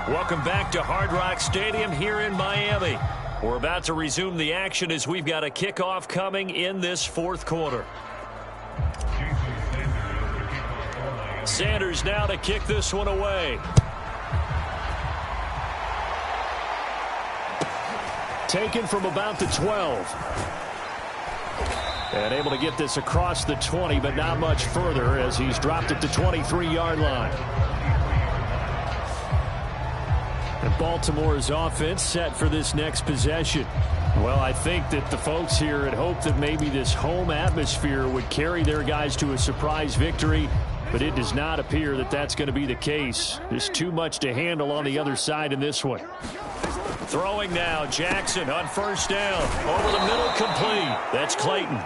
Welcome back to Hard Rock Stadium here in Miami. We're about to resume the action as we've got a kickoff coming in this fourth quarter. Sanders now to kick this one away. Taken from about the 12. And able to get this across the 20, but not much further as he's dropped it to 23-yard line. And Baltimore's offense set for this next possession. Well, I think that the folks here had hoped that maybe this home atmosphere would carry their guys to a surprise victory, but it does not appear that that's going to be the case. There's too much to handle on the other side in this one. Throwing now, Jackson on first down. Over the middle, complete. That's Clayton.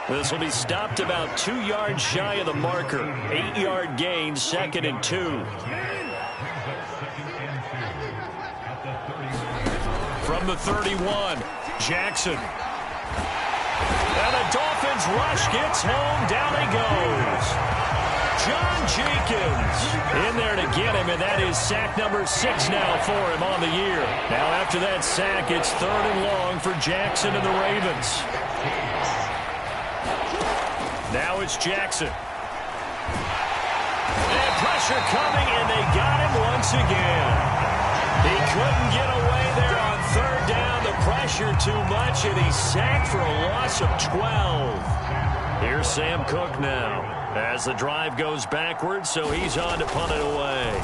This will be stopped about 2 yards shy of the marker. 8-yard gain, 2nd and 2. From the 31, Jackson. And the Dolphins rush gets home. Down he goes. John Jenkins in there to get him, and that is sack number 6 now for him on the year. Now after that sack, it's 3rd and long for Jackson and the Ravens. Now it's Jackson. And pressure coming, and they got him once again. He couldn't get away there on 3rd down. The pressure too much, and he's sacked for a loss of 12. Here's Sam Cook now as the drive goes backwards, so he's on to punt it away.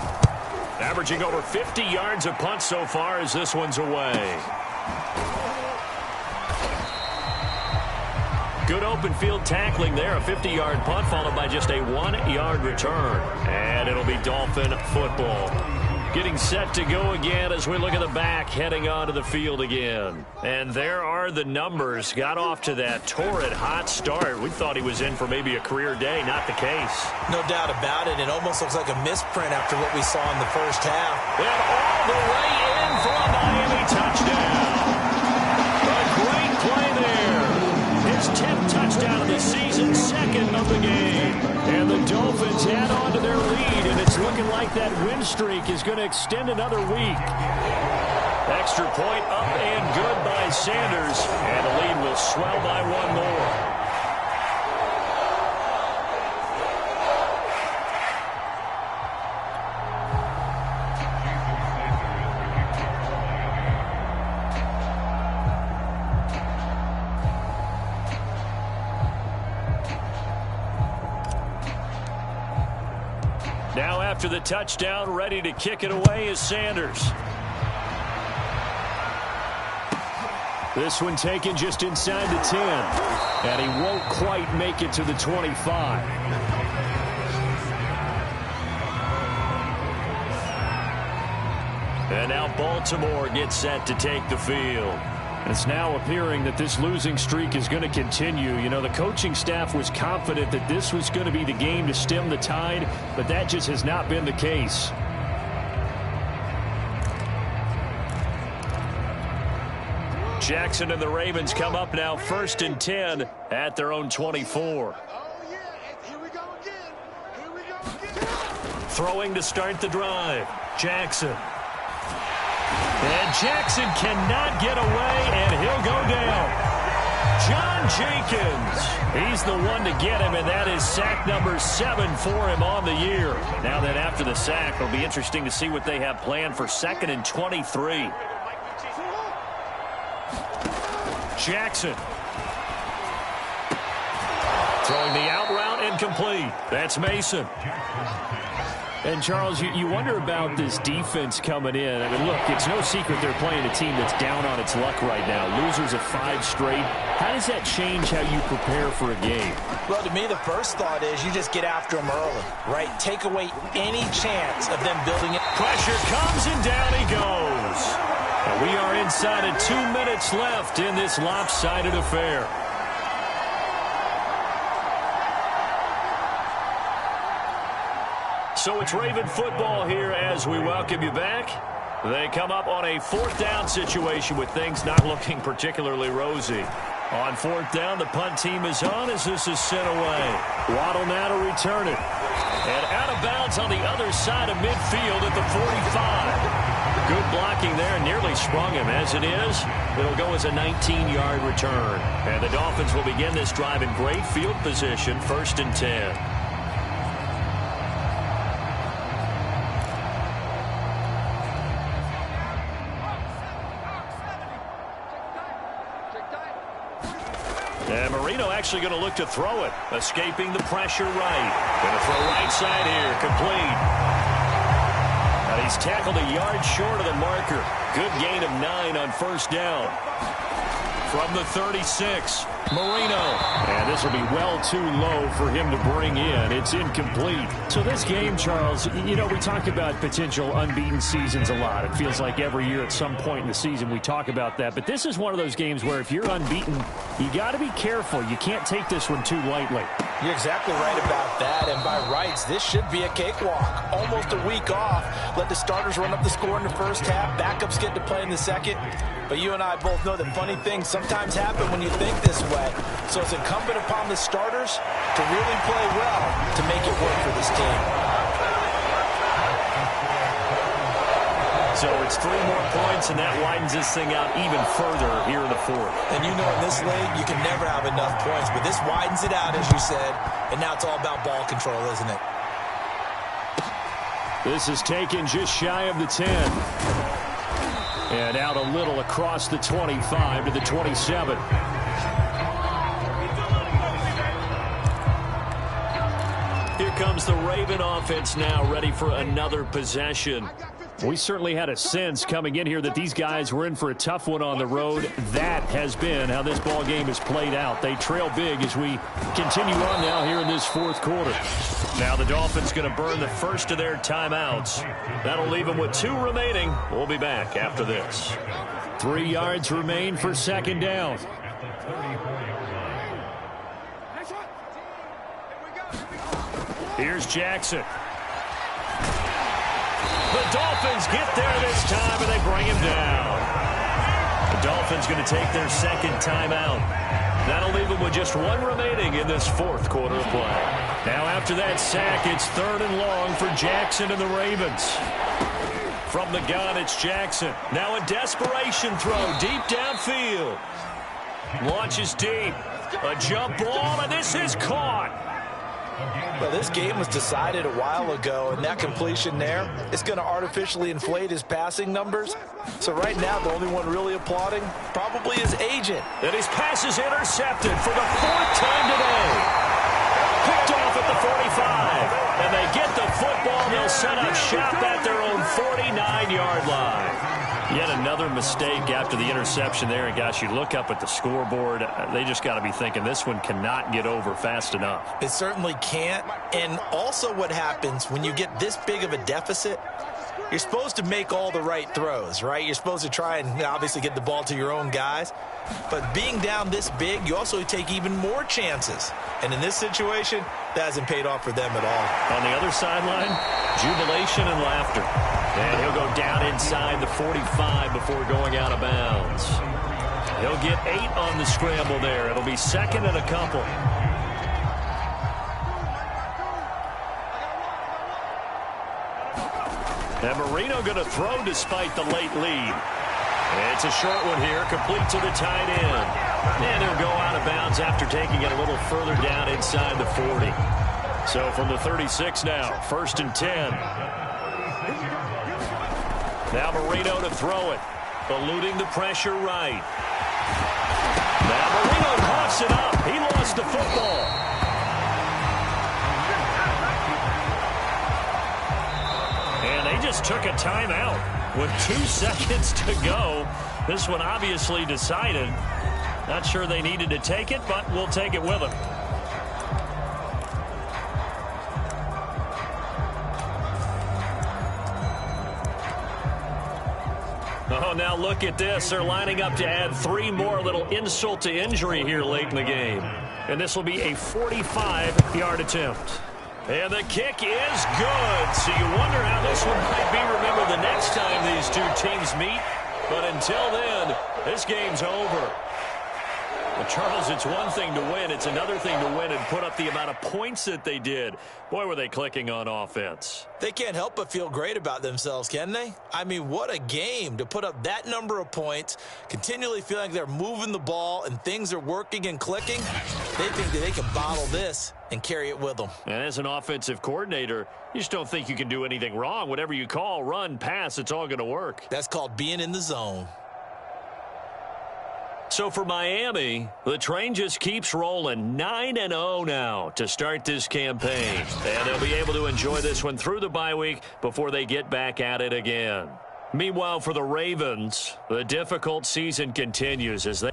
Averaging over 50 yards a punt so far as this one's away. Good open field tackling there. A 50-yard punt followed by just a 1-yard return. And it'll be Dolphin football. Getting set to go again as we look at the back, heading onto the field again. And there are the numbers. Got off to that torrid hot start. We thought he was in for maybe a career day. Not the case. No doubt about it. It almost looks like a misprint after what we saw in the first half. And all the way in for a Miami touchdown. A great play there. His 10th touchdown of the season, 2nd of the game. And the Dolphins add on to their lead, and it's looking like that win streak is going to extend another week. Extra point up and good by Sanders, and the lead will swell by 1 more. Now after the touchdown, ready to kick it away is Sanders. This one taken just inside the 10. And he won't quite make it to the 25. And now Baltimore gets set to take the field. It's now appearing that this losing streak is going to continue. You know, the coaching staff was confident that this was going to be the game to stem the tide, but that just has not been the case. Jackson and the Ravens come up now 1st and 10 at their own 24. Throwing to start the drive. Jackson. And Jackson cannot get away, and he'll go down. John Jenkins. He's the one to get him, and that is sack number 7 for him on the year. Now that after the sack, it'll be interesting to see what they have planned for 2nd and 23. Jackson. Throwing the out route incomplete. That's Mason. And, Charles, you wonder about this defense coming in. I mean, look, it's no secret they're playing a team that's down on its luck right now. Losers of 5 straight. How does that change how you prepare for a game? Well, to me, the first thought is you just get after them early, right? Take away any chance of them building it. Pressure comes, and down he goes. And we are inside of 2 minutes left in this lopsided affair. So it's Raven football here as we welcome you back. They come up on a 4th down situation with things not looking particularly rosy. On 4th down, the punt team is on as this is sent away. Waddle now to return it. And out of bounds on the other side of midfield at the 45. Good blocking there, nearly sprung him. As it is, it'll go as a 19-yard return. And the Dolphins will begin this drive in great field position, 1st and 10. And Marino actually going to look to throw it. Escaping the pressure right. Going to throw right side here. Complete. And he's tackled a yard short of the marker. Good gain of 9 on 1st down. From the 36, Marino. And this will be well too low for him to bring in. It's incomplete. So this game, Charles, you know, we talk about potential unbeaten seasons a lot. It feels like every year at some point in the season we talk about that. But this is one of those games where if you're unbeaten, you got to be careful. You can't take this one too lightly. You're exactly right about that. And by rights, this should be a cakewalk. Almost a week off. Let the starters run up the score in the first half. Backups get to play in the second. But you and I both know that funny things sometimes happen when you think this way. So it's incumbent upon the starters to really play well to make it work for this team. So it's 3 more points, and that widens this thing out even further here in the 4th. And you know in this league, you can never have enough points. But this widens it out, as you said. And now it's all about ball control, isn't it? This is taken just shy of the 10. And out a little across the 25 to the 27. Here comes the Raven offense now, ready for another possession. We certainly had a sense coming in here that these guys were in for a tough one on the road. That has been how this ball game has played out. They trail big as we continue on now here in this 4th quarter. Now the Dolphins going to burn the first of their timeouts. That'll leave them with 2 remaining. We'll be back after this. 3 yards remain for 2nd down. Here's Jackson. The Dolphins get there this time, and they bring him down. The Dolphins going to take their 2nd timeout. That'll leave them with just 1 remaining in this 4th quarter of play. Now after that sack, it's 3rd and long for Jackson and the Ravens. From the gun, it's Jackson. Now a desperation throw deep downfield. Launches deep. A jump ball, and this is caught. Well, this game was decided a while ago, and that completion there is going to artificially inflate his passing numbers. So right now, the only one really applauding probably his agent. And his pass is intercepted for the 4th time today. Picked off at the 45. And they get the football. They'll set up shop at their own 49-yard line. Yet another mistake after the interception there. And, gosh, you look up at the scoreboard. They just got to be thinking this one cannot get over fast enough. It certainly can't. And also what happens when you get this big of a deficit, you're supposed to make all the right throws, right? You're supposed to try and obviously get the ball to your own guys. But being down this big, you also take even more chances. And in this situation, that hasn't paid off for them at all. On the other sideline, jubilation and laughter. And he'll go down inside the 45 before going out of bounds. He'll get 8 on the scramble there. It'll be 2nd and a couple. And Marino going to throw despite the late lead. It's a short one here, complete to the tight end. And he'll go out of bounds after taking it a little further down inside the 40. So from the 36 now, 1st and 10. Now Marino to throw it, eluding the pressure right. Now Marino coughs it up. He lost the football. And they just took a timeout with 2 seconds to go. This one obviously decided. Not sure they needed to take it, but we'll take it with them. Oh, now look at this. They're lining up to add 3 more, little insult to injury here late in the game. And this will be a 45-yard attempt. And the kick is good. So you wonder how this one might be remembered the next time these 2 teams meet. But until then, this game's over. Well, Charles, it's one thing to win. It's another thing to win and put up the amount of points that they did. Boy, were they clicking on offense. They can't help but feel great about themselves, can they? I mean, what a game to put up that number of points, continually feeling like they're moving the ball and things are working and clicking. They think that they can bottle this and carry it with them. And as an offensive coordinator, you just don't think you can do anything wrong. Whatever you call, run, pass, it's all going to work. That's called being in the zone. So for Miami, the train just keeps rolling 9-0 now to start this campaign. And they'll be able to enjoy this one through the bye week before they get back at it again. Meanwhile, for the Ravens, the difficult season continues as they